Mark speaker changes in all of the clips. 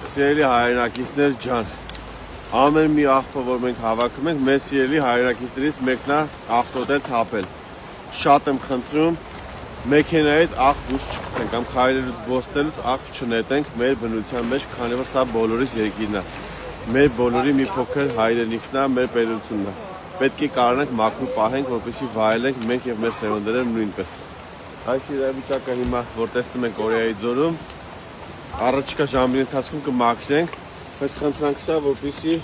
Speaker 1: Սիրելի հայրենակիցներ ջան, ամեն մի աղբը, որ մենք հավաքում ենք, մեր սիրելի հայրենակիցներից մեկն է աղտոտել թափել։ Շատ եմ խնդրում, մեքենայից աղբ դուրս չգցենք, կամ քայլելուց ոստելուց աղբ չնետենք մեր բնության մեջ, քանի որ սա բոլորիս երկիրն է։ Մեր բոլորի մի փոքր հայրենիքն է, մեր պետությունն է։ Պետք է կարողանանք մաքուր պահենք, որպեսզի վայելենք մենք եւ մեր սերունդները նույնպես։ Այս իրավիճակը հիմա, որ տեսնում ենք Կորեայի ձորում, առաջիկա ժամերի ընթացքում կմաքրենք, բայց խնդրանք սա, որպեսզի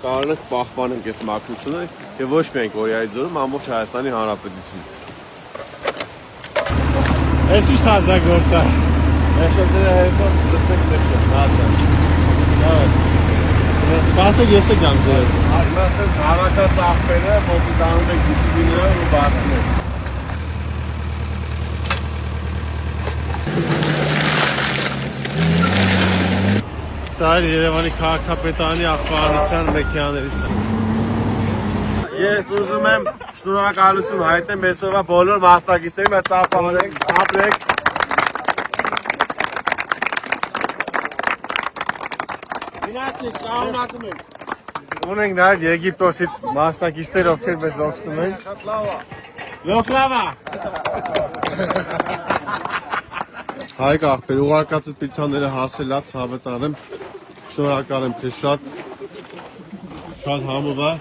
Speaker 1: կարողանանք պահպանենք այս մաքրությունը եւ ոչ միայն Կորեայի ձորում, ամբողջ Հայաստանի Հանրապետությունում։ Այս ի՞նչ տազագործ է։ Մեշոտերը հետո դստեք մեջը, հատը։ Սպասեք ես եկամ ձեր։ Հիմա ասենց հավաքած աղբերը, ոտի տանում եք GCB-ները ու բարձում եք։ Սա Երևանի քաղաքապետարանի աղբարանության մեքենաներից է։ Ես ուզում եմ շնորհակալություն հայտնեմ այսօրվա բոլոր մասնակիցներին, բայց ծափահարեք, ապրեք։ Գնացեք, շարունակում ենք։ Ունենք նաև Եգիպտոսից մասնակիցներ, ովքեր մեզ օգնում են։ Լոքլավա։ Հայկ աղբեր, ուղարկածդ պիցաները հասել է, ցավը տանեմ։ Շնորհակալ եմ քեզ շատ համով է։